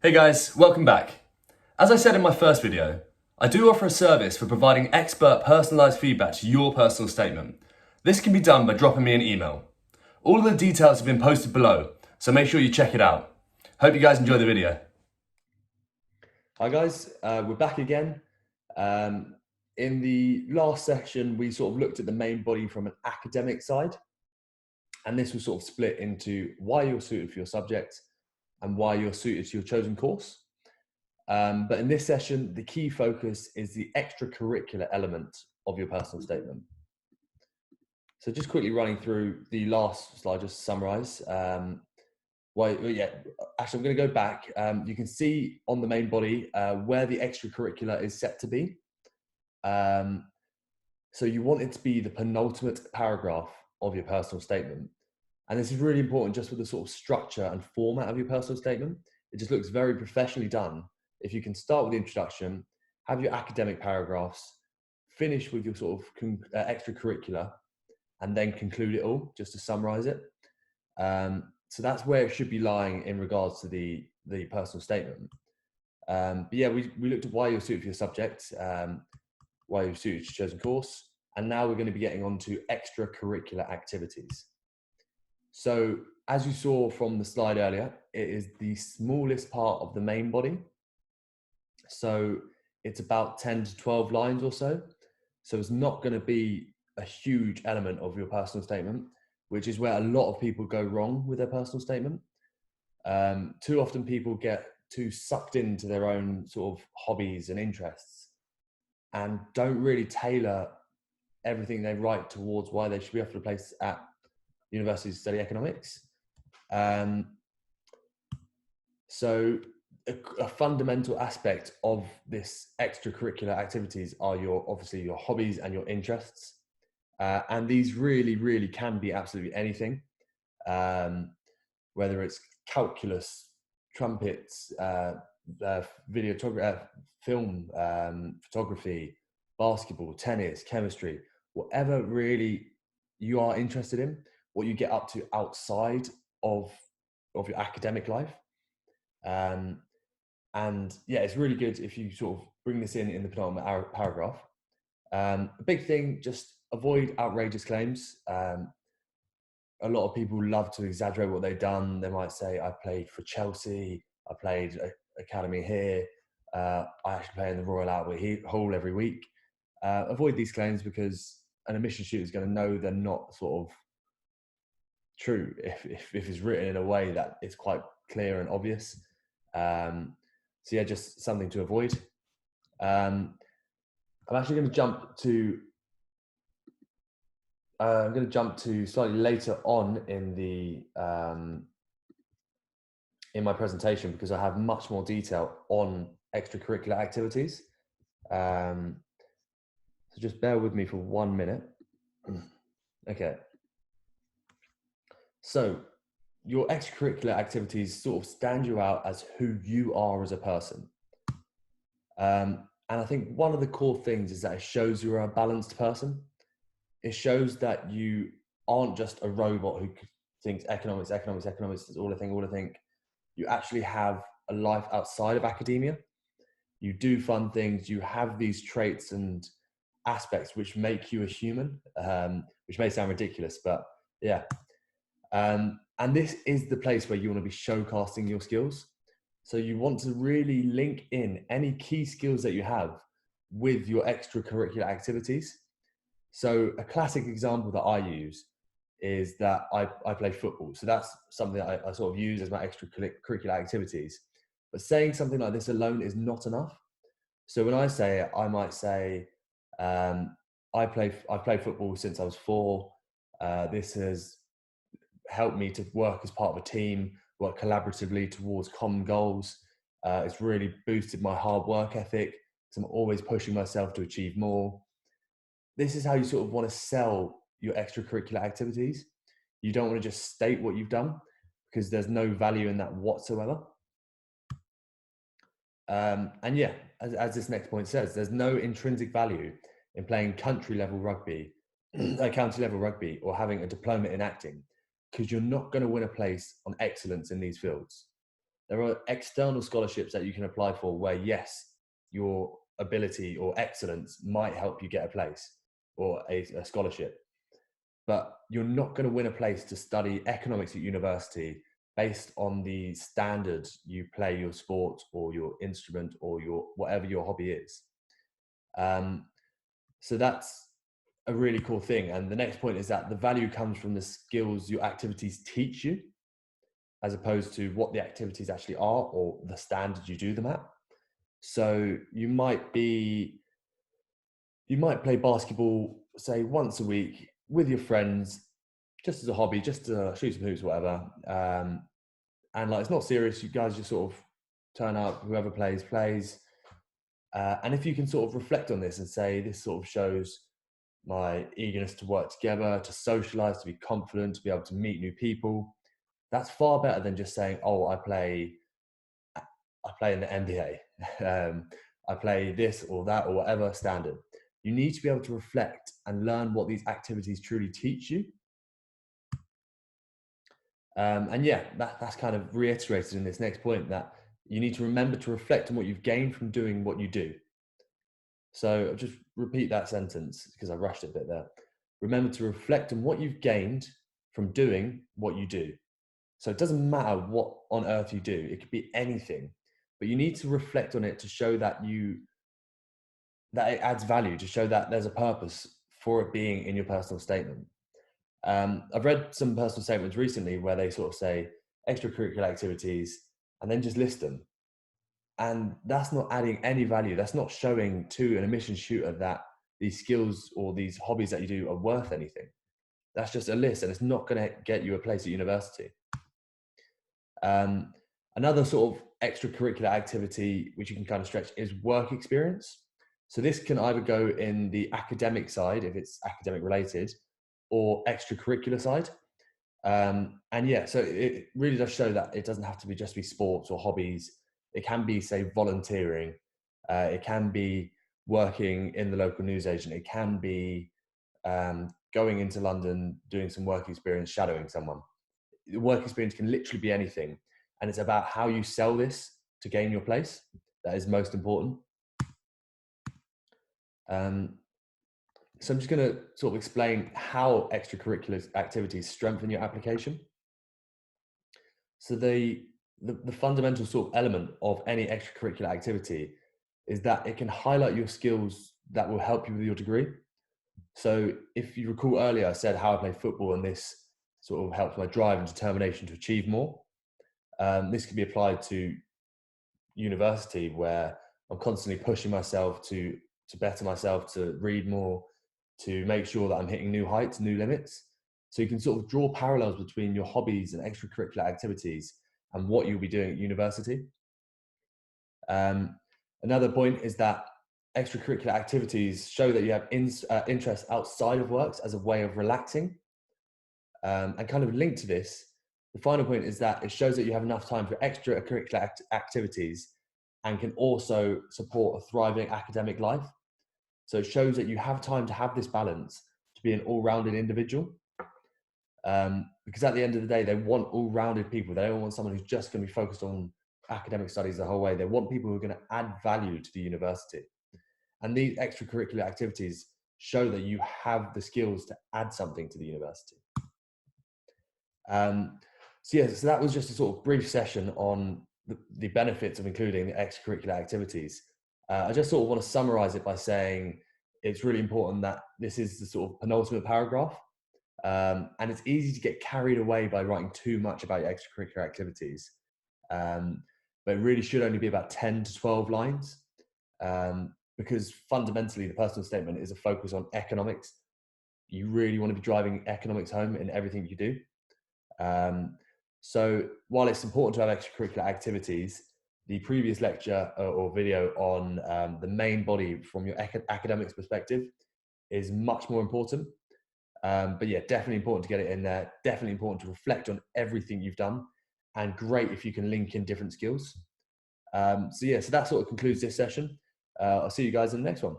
Hey guys, welcome back. As I said in my first video, I do offer a service for providing expert personalised feedback to your personal statement. This can be done by dropping me an email. All of the details have been posted below, so make sure you check it out. Hope you guys enjoy the video. Hi guys, we're back again. In the last section, we sort of looked at the main body from an academic side, and this was sort of split into why you're suited for your subject and why you're suited to your chosen course. But in this session, the key focus is the extracurricular element of your personal statement. So just quickly running through the last slide, just to summarize. Actually, I'm going to go back. You can see on the main body where the extracurricular is set to be. So you want it to be the penultimate paragraph of your personal statement. And this is really important just with the sort of structure and format of your personal statement. It just looks very professionally done. If you can start with the introduction, have your academic paragraphs, finish with your sort of extracurricular, and then conclude it all, just to summarize it. So that's where it should be lying in regards to the personal statement. But yeah, we looked at why you're suited for your subject, why you're suited to your chosen course, and now we're going to be getting on to extracurricular activities. So as you saw from the slide earlier, it is the smallest part of the main body. So it's about 10 to 12 lines or so. So it's not going to be a huge element of your personal statement, which is where a lot of people go wrong with their personal statement. Too often people get too sucked into their own sort of hobbies and interests and don't really tailor everything they write towards why they should be offered a place at university to study economics. So a fundamental aspect of this extracurricular activities are obviously your hobbies and your interests. And these really can be absolutely anything, whether it's calculus, trumpets, film, photography, basketball, tennis, chemistry, whatever really you are interested in, what you get up to outside of your academic life. And yeah, it's really good if you sort of bring this in the penultimate paragraph. A big thing, just avoid outrageous claims. A lot of people love to exaggerate what they've done. They might say, I played for Chelsea, I played academy here, I actually play in the Royal Albert Hall every week. Avoid these claims because an admission student is going to know they're not sort of true if it's written in a way that it's quite clear and obvious. So yeah, just something to avoid. I'm actually going to jump to slightly later on in my presentation because I have much more detail on extracurricular activities. So just bear with me for 1 minute. Okay. So your extracurricular activities sort of stand you out as who you are as a person. And I think one of the core things is that it shows you're a balanced person. It shows that you aren't just a robot who thinks economics is all I think. You actually have a life outside of academia. You do fun things. You have these traits and aspects which make you a human, which may sound ridiculous, but yeah. And this is the place where you want to be showcasing your skills. So you want to really link in any key skills that you have with your extracurricular activities. So a classic example that I use is that I play football. So that's something that I sort of use as my extracurricular activities. But saying something like this alone is not enough. So when I say it, I might say, I've played football since I was 4. This has helped me to work as part of a team, work collaboratively towards common goals. It's really boosted my hard work ethic because I'm always pushing myself to achieve more. This is how you sort of want to sell your extracurricular activities. You don't want to just state what you've done because there's no value in that whatsoever. And yeah, as this next point says, there's no intrinsic value in playing country level rugby, county level rugby, or having a diploma in acting because you're not going to win a place on excellence in these fields. There are external scholarships that you can apply for where, yes, your ability or excellence might help you get a place or a scholarship, but you're not going to win a place to study economics at university based on the standards you play your sport or your instrument or your whatever your hobby is. So that's a really cool thing. And the next point is that the value comes from the skills your activities teach you, as opposed to what the activities actually are or the standards you do them at. So you might play basketball, say once a week with your friends, just as a hobby, just to shoot some hoops, whatever. And like, it's not serious. You guys just sort of turn up, whoever plays. And if you can sort of reflect on this and say, this sort of shows my eagerness to work together, to socialize, to be confident, to be able to meet new people, that's far better than just saying, oh, I play in the NBA. I play this or that or whatever standard. You need to be able to reflect and learn what these activities truly teach you. And yeah, that's kind of reiterated in this next point, that you need to remember to reflect on what you've gained from doing what you do. So I'll just repeat that sentence because I rushed it a bit there. Remember to reflect on what you've gained from doing what you do. So it doesn't matter what on earth you do. It could be anything, but you need to reflect on it to show that it adds value, to show that there's a purpose for it being in your personal statement. I've read some personal statements recently where they sort of say extracurricular activities and then just list them. And that's not adding any value. That's not showing to an admission shooter that these skills or these hobbies that you do are worth anything. That's just a list, and it's not going to get you a place at university. Another sort of extracurricular activity which you can kind of stretch is work experience. So this can either go in the academic side, if it's academic related, or extracurricular side. And yeah, so it really does show that it doesn't have to just be sports or hobbies. It can be, say, volunteering. It can be working in the local newsagent. It can be going into London, doing some work experience, shadowing someone. The work experience can literally be anything. And it's about how you sell this to gain your place. That is most important. So I'm just going to sort of explain how extracurricular activities strengthen your application. So the fundamental sort of element of any extracurricular activity is that it can highlight your skills that will help you with your degree. So if you recall earlier, I said how I play football and this sort of helps my drive and determination to achieve more. This can be applied to university, where I'm constantly pushing myself to better myself, to read more, to make sure that I'm hitting new heights, new limits. So you can sort of draw parallels between your hobbies and extracurricular activities and what you'll be doing at university. Another point is that extracurricular activities show that you have interests outside of works as a way of relaxing. And kind of linked to this, the final point is that it shows that you have enough time for extracurricular activities and can also support a thriving academic life. So it shows that you have time to have this balance, to be an all-rounded individual. Because at the end of the day, they want all-rounded people. They don't want someone who's just going to be focused on academic studies the whole way. They want people who are going to add value to the university. And these extracurricular activities show that you have the skills to add something to the university. So that was just a sort of brief session on the benefits of including the extracurricular activities. I just sort of want to summarize it by saying it's really important that this is the sort of penultimate paragraph. And it's easy to get carried away by writing too much about your extracurricular activities. But it really should only be about 10 to 12 lines. Because fundamentally the personal statement is a focus on economics. You really want to be driving economics home in everything you do. So while it's important to have extracurricular activities, the previous lecture or video on the main body from your academics perspective is much more important. But yeah, definitely important to get it in there. Definitely important to reflect on everything you've done, and great if you can link in different skills. So that sort of concludes this session. I'll see you guys in the next one.